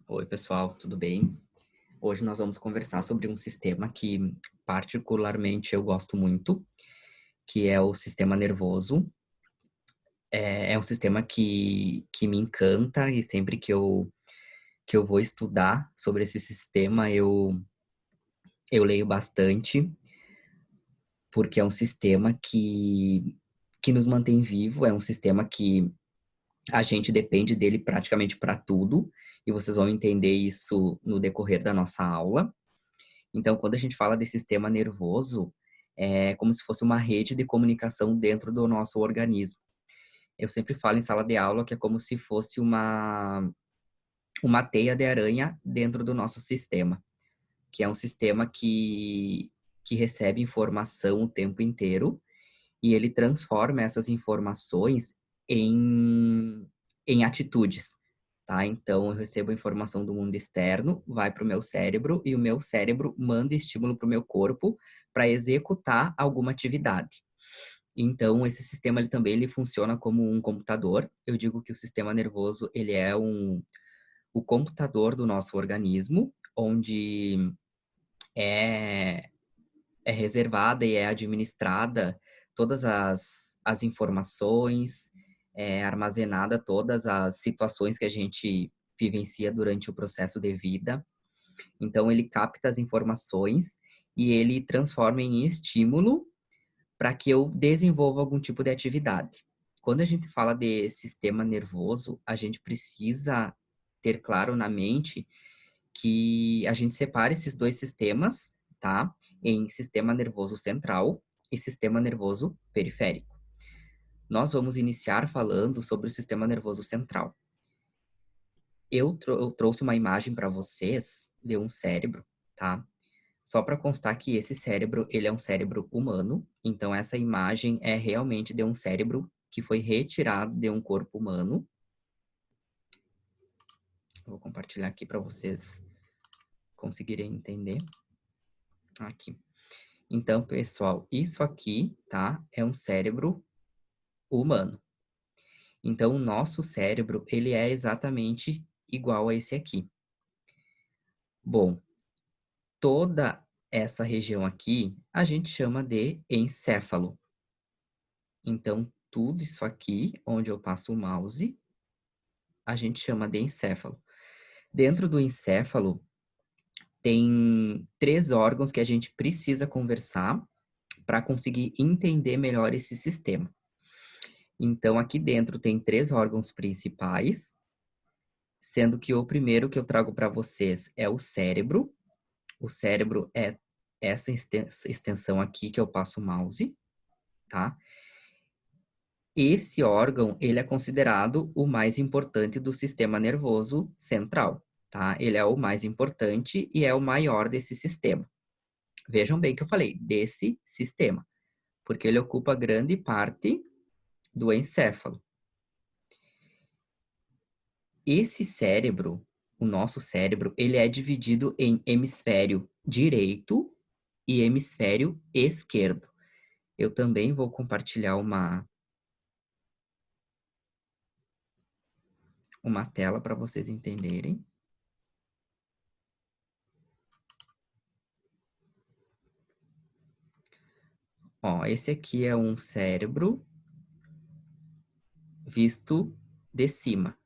Oi, pessoal, tudo bem? Hoje nós vamos conversar sobre um sistema que particularmente eu gosto muito, que é o sistema nervoso. É um sistema que me encanta e sempre que eu vou estudar sobre esse sistema, eu leio bastante, porque é um sistema que nos mantém vivo, é um sistema que a gente depende dele praticamente para tudo, e vocês vão entender isso no decorrer da nossa aula. Então, quando a gente fala de sistema nervoso, é como se fosse uma rede de comunicação dentro do nosso organismo. Eu sempre falo em sala de aula que é como se fosse uma teia de aranha dentro do nosso sistema, que é um sistema que recebe informação o tempo inteiro e ele transforma essas informações em, em atitudes. Tá? Então, eu recebo a informação do mundo externo, vai para o meu cérebro e o meu cérebro manda estímulo para o meu corpo para executar alguma atividade. Então, esse sistema ele funciona como um computador. Eu digo que o sistema nervoso ele é o computador do nosso organismo, onde é, é reservada e é administrada todas as informações, é armazenada todas as situações que a gente vivencia durante o processo de vida. Então, ele capta as informações e ele transforma em estímulo para que eu desenvolva algum tipo de atividade. Quando a gente fala de sistema nervoso, a gente precisa ter claro na mente que a gente separa esses dois sistemas, tá? Em sistema nervoso central e sistema nervoso periférico. Nós vamos iniciar falando sobre o sistema nervoso central. Eu trouxe uma imagem para vocês de um cérebro, tá? Só para constar que esse cérebro, ele é um cérebro humano, então essa imagem é realmente de um cérebro que foi retirado de um corpo humano. Vou compartilhar aqui para vocês conseguirem entender. Aqui. Então, pessoal, isso aqui, tá? É um cérebro humano. Então, o nosso cérebro, ele é exatamente igual a esse aqui. Bom, toda essa região aqui, a gente chama de encéfalo. Então, tudo isso aqui, onde eu passo o mouse, a gente chama de encéfalo. Dentro do encéfalo, tem 3 órgãos que a gente precisa conversar para conseguir entender melhor esse sistema. Então, aqui dentro tem 3 órgãos principais, sendo que o primeiro que eu trago para vocês é o cérebro. O cérebro é essa extensão aqui que eu passo o mouse, tá? Esse órgão, ele é considerado o mais importante do sistema nervoso central, tá? Ele é o mais importante e é o maior desse sistema. Vejam bem que eu falei, desse sistema, porque ele ocupa grande parte do encéfalo. Esse cérebro, o nosso cérebro, ele é dividido em hemisfério direito e hemisfério esquerdo. Eu também vou compartilhar uma tela para vocês entenderem. Ó, esse aqui é um cérebro visto de cima.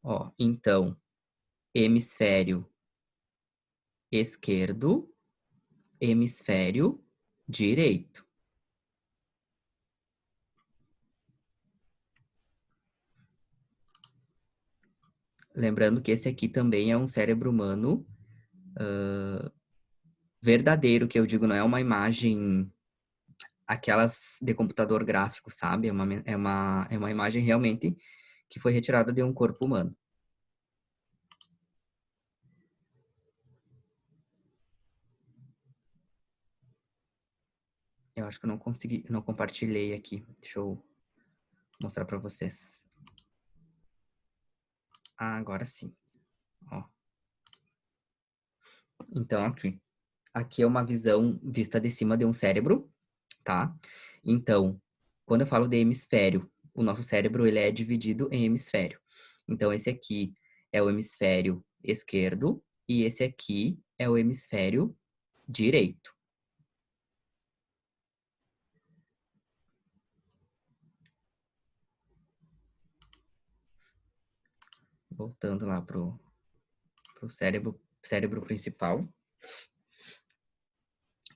Ó, então, hemisfério esquerdo, hemisfério direito. Lembrando que esse aqui também é um cérebro humano verdadeiro, que eu digo, não é uma imagem, aquelas de computador gráfico, sabe? É uma imagem realmente que foi retirada de um corpo humano. Eu acho que eu não consegui, não compartilhei aqui. Deixa eu mostrar para vocês. Ah, agora sim. Ó. Então, aqui é uma visão vista de cima de um cérebro, tá? Então, quando eu falo de hemisfério, o nosso cérebro ele é dividido em hemisfério. Então, esse aqui é o hemisfério esquerdo e esse aqui é o hemisfério direito. Voltando lá pro cérebro principal.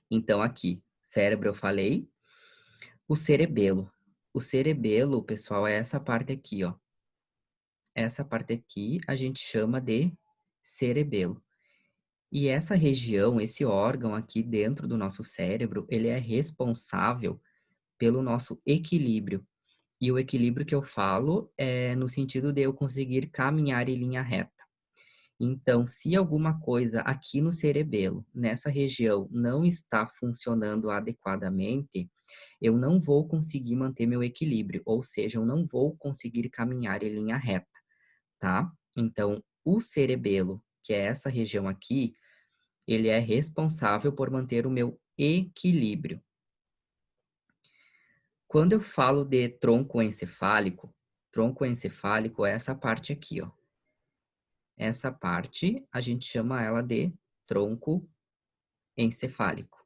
Então, aqui, cérebro eu falei. O cerebelo. O cerebelo, pessoal, é essa parte aqui, ó. Essa parte aqui a gente chama de cerebelo. E essa região, esse órgão aqui dentro do nosso cérebro, ele é responsável pelo nosso equilíbrio. E o equilíbrio que eu falo é no sentido de eu conseguir caminhar em linha reta. Então, se alguma coisa aqui no cerebelo, nessa região, não está funcionando adequadamente, eu não vou conseguir manter meu equilíbrio, ou seja, eu não vou conseguir caminhar em linha reta, tá? Então, o cerebelo, que é essa região aqui, ele é responsável por manter o meu equilíbrio. Quando eu falo de tronco encefálico é essa parte aqui, ó. Essa parte, a gente chama ela de tronco encefálico.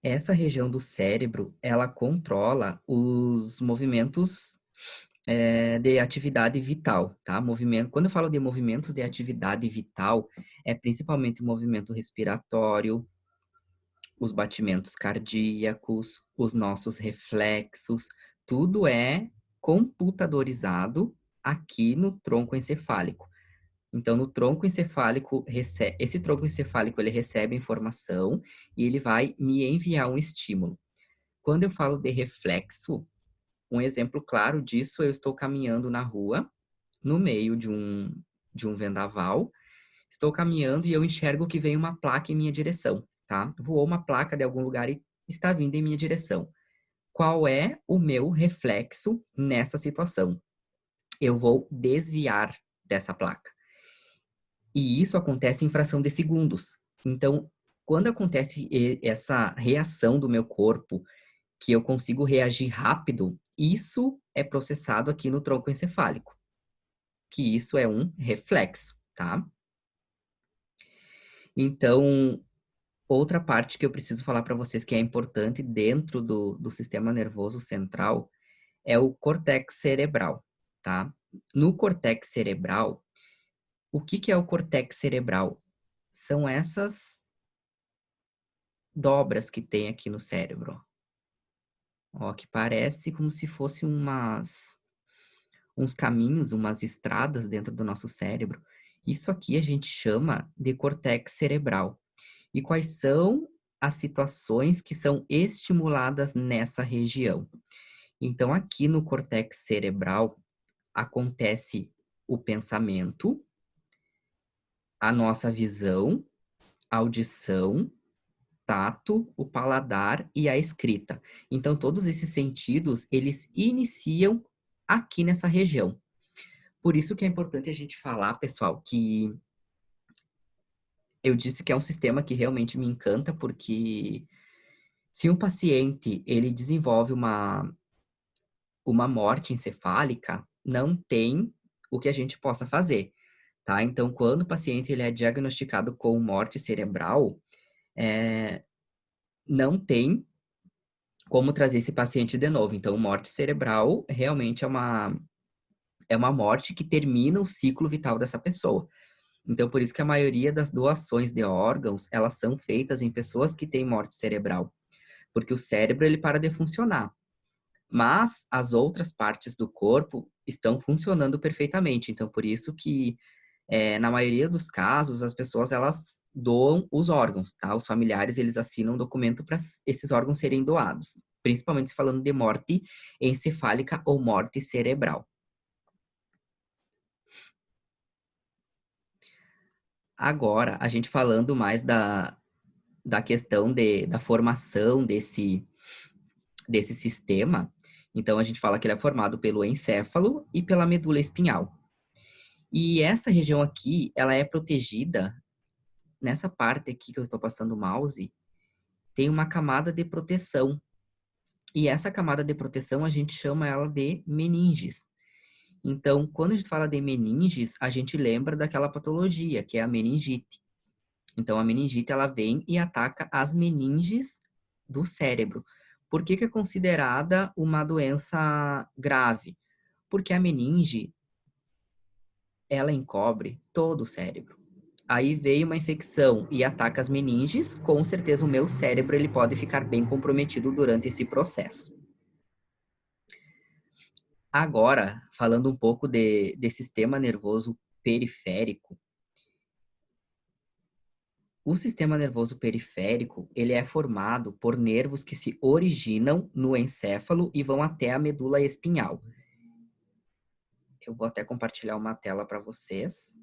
Essa região do cérebro, ela controla os movimentos de atividade vital, tá? Quando eu falo de movimentos de atividade vital, é principalmente o movimento respiratório, os batimentos cardíacos, os nossos reflexos, tudo é computadorizado aqui no tronco encefálico. Então, no tronco encefálico, esse tronco encefálico ele recebe informação e ele vai me enviar um estímulo. Quando eu falo de reflexo, um exemplo claro disso, eu estou caminhando na rua, no meio de um vendaval, estou caminhando e eu enxergo que vem uma placa em minha direção, tá? Voou uma placa de algum lugar e está vindo em minha direção. Qual é o meu reflexo nessa situação? Eu vou desviar dessa placa. E isso acontece em fração de segundos. Então, quando acontece essa reação do meu corpo, que eu consigo reagir rápido, isso é processado aqui no tronco encefálico, que isso é um reflexo, tá? Então, outra parte que eu preciso falar para vocês que é importante dentro do sistema nervoso central é o córtex cerebral, tá? No córtex cerebral, o que que é o córtex cerebral? São essas dobras que tem aqui no cérebro, ó, que parece como se fosse uns caminhos, umas estradas dentro do nosso cérebro. Isso aqui a gente chama de córtex cerebral. E quais são as situações que são estimuladas nessa região? Então, aqui no córtex cerebral acontece o pensamento, a nossa visão, audição, tato, o paladar e a escrita. Então, todos esses sentidos, eles iniciam aqui nessa região. Por isso que é importante a gente falar, pessoal, que eu disse que é um sistema que realmente me encanta, porque se um paciente ele desenvolve uma morte encefálica, não tem o que a gente possa fazer, tá? Então, quando o paciente ele é diagnosticado com morte cerebral, não tem como trazer esse paciente de novo. Então, morte cerebral realmente é uma morte que termina o ciclo vital dessa pessoa. Então, por isso que a maioria das doações de órgãos, elas são feitas em pessoas que têm morte cerebral, porque o cérebro ele para de funcionar. Mas as outras partes do corpo estão funcionando perfeitamente. Então, por isso que, na maioria dos casos, as pessoas, elas doam os órgãos, tá? Os familiares, eles assinam um documento para esses órgãos serem doados. Principalmente se falando de morte encefálica ou morte cerebral. Agora, a gente falando mais da questão da formação desse sistema, então a gente fala que ele é formado pelo encéfalo e pela medula espinhal. E essa região aqui, ela é protegida, nessa parte aqui que eu estou passando o mouse, tem uma camada de proteção. E essa camada de proteção a gente chama ela de meninges. Então, quando a gente fala de meninges, a gente lembra daquela patologia, que é a meningite. Então, a meningite, ela vem e ataca as meninges do cérebro. Por que que é considerada uma doença grave? Porque a meninge, ela encobre todo o cérebro. Aí veio uma infecção e ataca as meninges, com certeza o meu cérebro ele pode ficar bem comprometido durante esse processo. Agora, falando um pouco de sistema nervoso periférico, o sistema nervoso periférico, ele é formado por nervos que se originam no encéfalo e vão até a medula espinhal. Eu vou até compartilhar uma tela para vocês.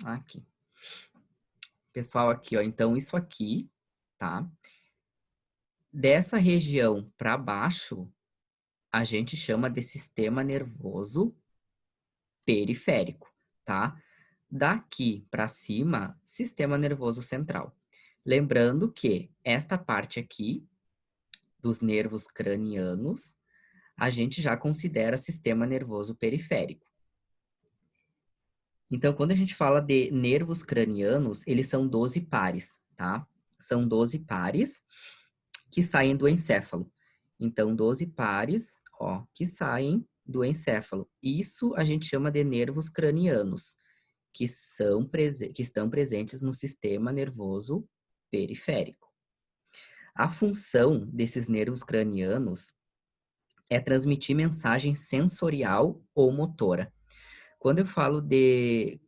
Aqui. Pessoal, aqui, ó. Então, isso aqui, tá? Dessa região para baixo, a gente chama de sistema nervoso periférico, tá? Daqui para cima, sistema nervoso central. Lembrando que esta parte aqui, dos nervos cranianos, a gente já considera sistema nervoso periférico. Então, quando a gente fala de nervos cranianos, eles são 12 pares, tá? São 12 pares que saem do encéfalo. Então, 12 pares, ó, que saem do encéfalo. Isso a gente chama de nervos cranianos, que estão presentes no sistema nervoso periférico. A função desses nervos cranianos é transmitir mensagem sensorial ou motora. Quando eu falo de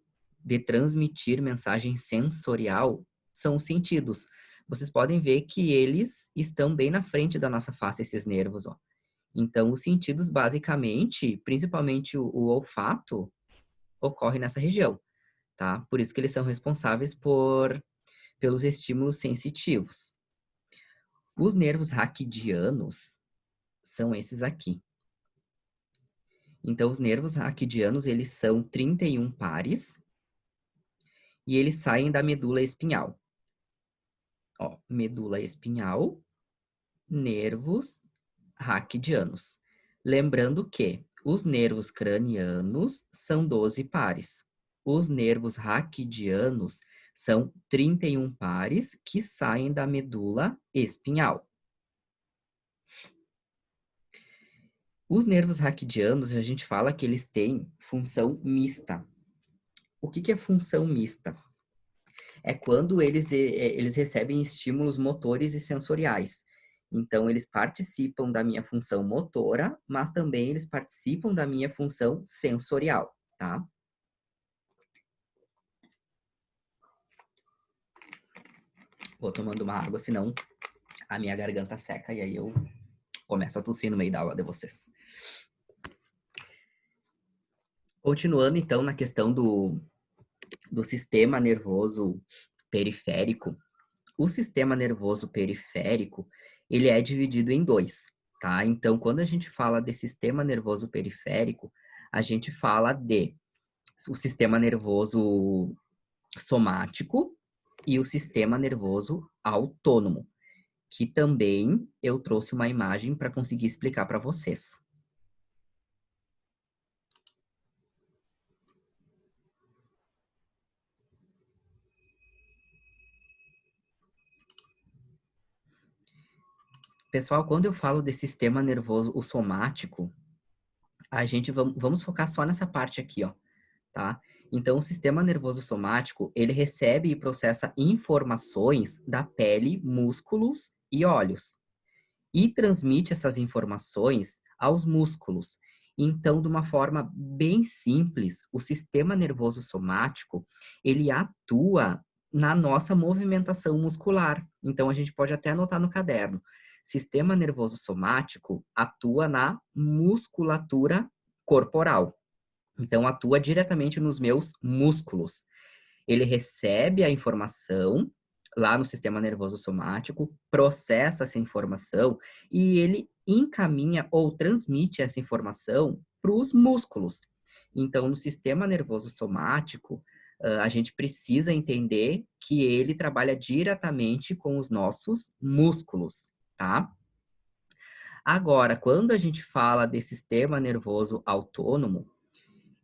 transmitir mensagem sensorial, são os sentidos. Vocês podem ver que eles estão bem na frente da nossa face, esses nervos, ó. Então, os sentidos, basicamente, principalmente o olfato, ocorre nessa região, tá? Por isso que eles são responsáveis pelos estímulos sensitivos. Os nervos raquidianos são esses aqui. Então, os nervos raquidianos, eles são 31 pares e eles saem da medula espinhal. Ó, medula espinhal, nervos raquidianos. Lembrando que os nervos cranianos são 12 pares. Os nervos raquidianos são 31 pares que saem da medula espinhal. Os nervos raquidianos, a gente fala que eles têm função mista. O que é função mista? É quando eles recebem estímulos motores e sensoriais. Então, eles participam da minha função motora, mas também eles participam da minha função sensorial, tá? Vou tomando uma água, senão a minha garganta seca e aí eu começo a tossir no meio da aula de vocês. Continuando, então, na questão do sistema nervoso periférico, o sistema nervoso periférico, ele é dividido em dois, tá? Então, quando a gente fala de sistema nervoso periférico, a gente fala de o sistema nervoso somático e o sistema nervoso autônomo, que também eu trouxe uma imagem para conseguir explicar para vocês. Pessoal, quando eu falo de sistema nervoso, o somático, a gente vamos focar só nessa parte aqui, ó, tá? Então, o sistema nervoso somático, ele recebe e processa informações da pele, músculos e olhos. E transmite essas informações aos músculos. Então, de uma forma bem simples, o sistema nervoso somático, ele atua na nossa movimentação muscular. Então, a gente pode até anotar no caderno. Sistema nervoso somático atua na musculatura corporal. Então, atua diretamente nos meus músculos. Ele recebe a informação lá no sistema nervoso somático, processa essa informação e ele encaminha ou transmite essa informação para os músculos. Então, no sistema nervoso somático, a gente precisa entender que ele trabalha diretamente com os nossos músculos, tá? Agora, quando a gente fala de sistema nervoso autônomo,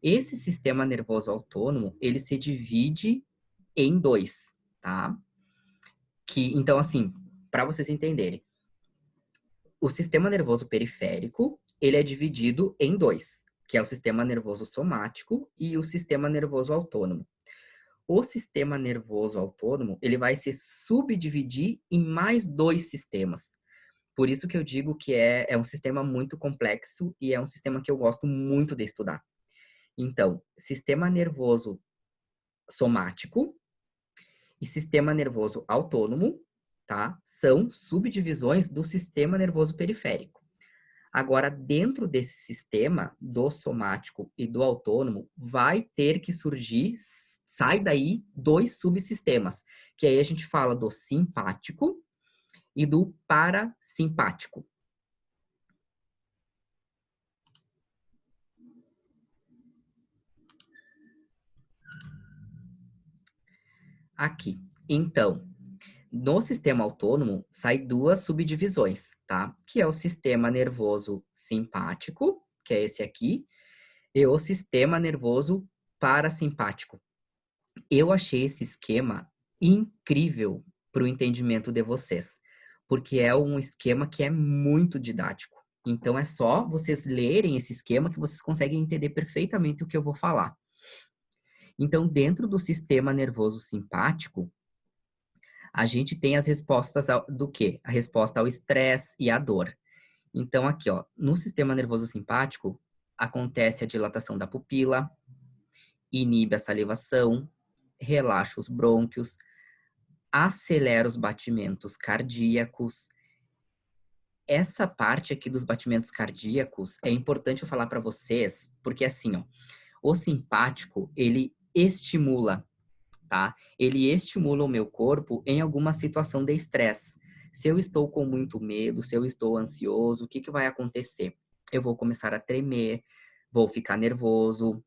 esse sistema nervoso autônomo, ele se divide em dois, tá? Então, assim, para vocês entenderem, o sistema nervoso periférico, ele é dividido em dois, que é o sistema nervoso somático e o sistema nervoso autônomo. O sistema nervoso autônomo, ele vai se subdividir em mais dois sistemas. Por isso que eu digo que é um sistema muito complexo e é um sistema que eu gosto muito de estudar. Então, sistema nervoso somático e sistema nervoso autônomo, tá? São subdivisões do sistema nervoso periférico. Agora, dentro desse sistema, do somático e do autônomo, vai ter que surgir, sai daí, dois subsistemas, que aí a gente fala do simpático e do parasimpático. Aqui. Então, no sistema autônomo, sai duas subdivisões, tá? Que é o sistema nervoso simpático, que é esse aqui, e o sistema nervoso parasimpático. Eu achei esse esquema incrível para o entendimento de vocês, porque é um esquema que é muito didático. Então, é só vocês lerem esse esquema que vocês conseguem entender perfeitamente o que eu vou falar. Então, dentro do sistema nervoso simpático, a gente tem as respostas do quê? A resposta ao estresse e à dor. Então, aqui, ó, no sistema nervoso simpático, acontece a dilatação da pupila, inibe a salivação, relaxa os brônquios, acelera os batimentos cardíacos. Essa parte aqui dos batimentos cardíacos é importante eu falar para vocês, porque assim, ó, o simpático, ele estimula, tá? Ele estimula o meu corpo em alguma situação de estresse. Se eu estou com muito medo, se eu estou ansioso, o que vai acontecer? Eu vou começar a tremer, vou ficar nervoso,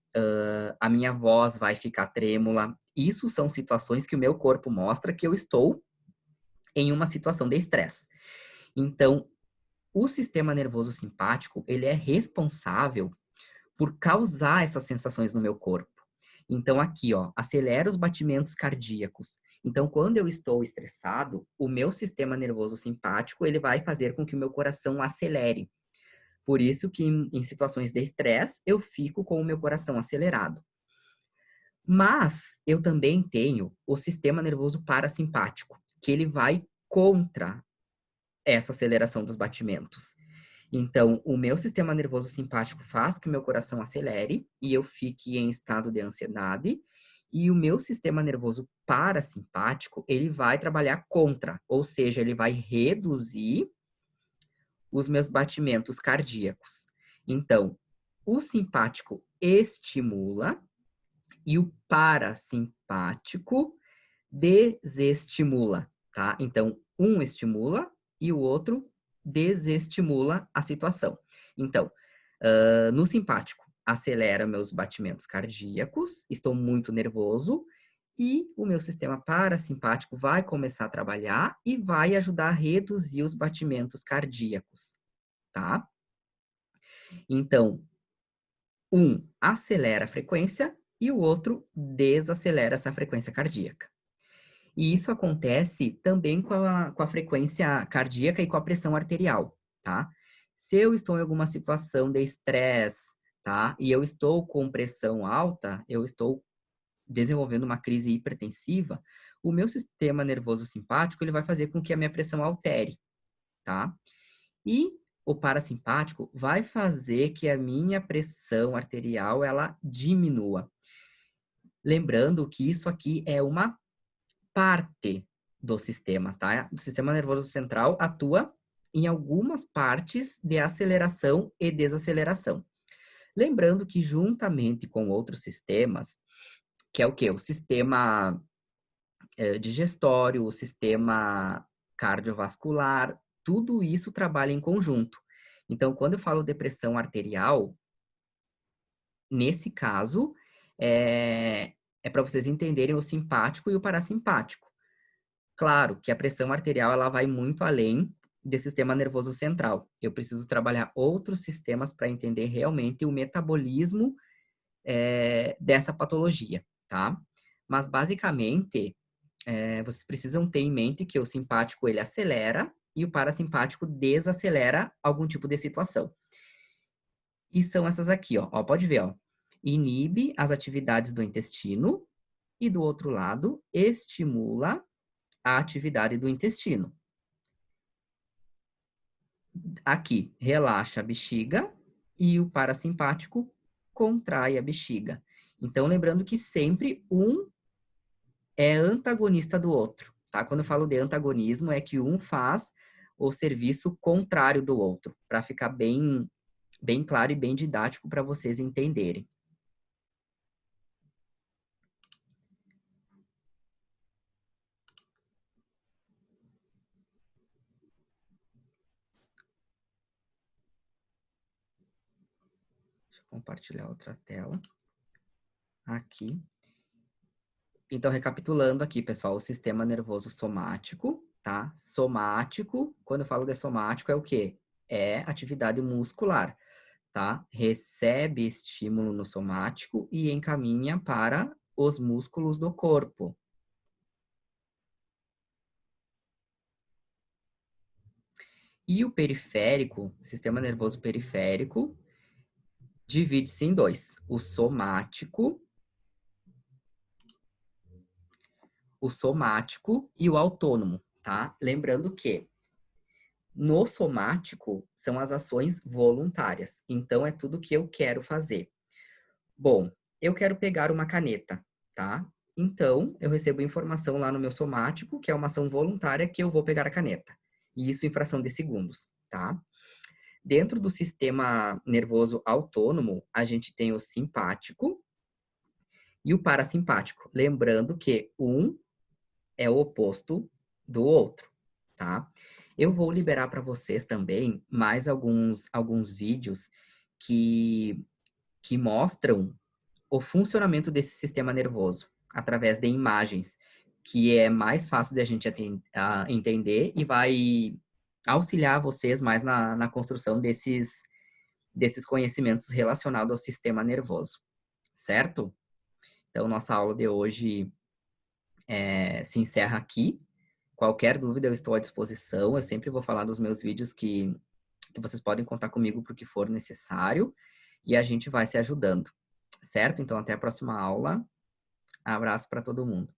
a minha voz vai ficar trêmula. Isso são situações que o meu corpo mostra que eu estou em uma situação de estresse. Então, o sistema nervoso simpático, ele é responsável por causar essas sensações no meu corpo. Então, aqui, ó, acelera os batimentos cardíacos. Então, quando eu estou estressado, o meu sistema nervoso simpático, ele vai fazer com que o meu coração acelere. Por isso que em situações de estresse, eu fico com o meu coração acelerado. Mas eu também tenho o sistema nervoso parasimpático, que ele vai contra essa aceleração dos batimentos. Então, o meu sistema nervoso simpático faz que o meu coração acelere e eu fique em estado de ansiedade, e o meu sistema nervoso parasimpático, ele vai trabalhar contra, ou seja, ele vai reduzir os meus batimentos cardíacos. Então, o simpático estimula e o parasimpático desestimula, tá? Então, um estimula e o outro desestimula a situação. Então, no simpático, acelera meus batimentos cardíacos, estou muito nervoso e o meu sistema parasimpático vai começar a trabalhar e vai ajudar a reduzir os batimentos cardíacos, tá? Então, um acelera a frequência e o outro desacelera essa frequência cardíaca. E isso acontece também com a frequência cardíaca e com a pressão arterial, tá? Se eu estou em alguma situação de estresse, tá? E eu estou com pressão alta, eu estou desenvolvendo uma crise hipertensiva, o meu sistema nervoso simpático, ele vai fazer com que a minha pressão altere, tá? E o parasimpático vai fazer que a minha pressão arterial, ela diminua. Lembrando que isso aqui é uma parte do sistema, tá? O sistema nervoso central atua em algumas partes de aceleração e desaceleração. Lembrando que juntamente com outros sistemas, que é o quê? O sistema digestório, o sistema cardiovascular, tudo isso trabalha em conjunto. Então, quando eu falo de pressão arterial, nesse caso, é para vocês entenderem o simpático e o parasimpático. Claro que a pressão arterial ela vai muito além do sistema nervoso central. Eu preciso trabalhar outros sistemas para entender realmente o metabolismo dessa patologia, tá? Mas, basicamente, vocês precisam ter em mente que o simpático, ele acelera e o parasimpático desacelera algum tipo de situação. E são essas aqui, ó. Pode ver, ó. Inibe as atividades do intestino e, do outro lado, estimula a atividade do intestino. Aqui, relaxa a bexiga e o parasimpático contrai a bexiga. Então, lembrando que sempre um é antagonista do outro, tá? Quando eu falo de antagonismo, é que um faz o serviço contrário do outro, para ficar bem claro e bem didático para vocês entenderem. Deixa eu compartilhar outra tela. Aqui. Então, recapitulando aqui, pessoal, o sistema nervoso somático, tá? Somático, quando eu falo de somático, é o quê? É atividade muscular, tá? Recebe estímulo no somático e encaminha para os músculos do corpo. E o periférico, sistema nervoso periférico, divide-se em dois: o somático e o autônomo, tá? Lembrando que no somático são as ações voluntárias, então é tudo que eu quero fazer. Bom, eu quero pegar uma caneta, tá? Então, eu recebo informação lá no meu somático, que é uma ação voluntária, que eu vou pegar a caneta. E isso em fração de segundos, tá? Dentro do sistema nervoso autônomo, a gente tem o simpático e o parasimpático. Lembrando que um é o oposto do outro, tá? Eu vou liberar para vocês também mais alguns vídeos que mostram o funcionamento desse sistema nervoso através de imagens, que é mais fácil de a gente entender e vai auxiliar vocês mais na construção desses conhecimentos relacionados ao sistema nervoso, certo? Então, nossa aula de hoje se encerra aqui. Qualquer dúvida, eu estou à disposição. Eu sempre vou falar dos meus vídeos que vocês podem contar comigo para o que for necessário e a gente vai se ajudando, certo? Então, até a próxima aula. Abraço para todo mundo.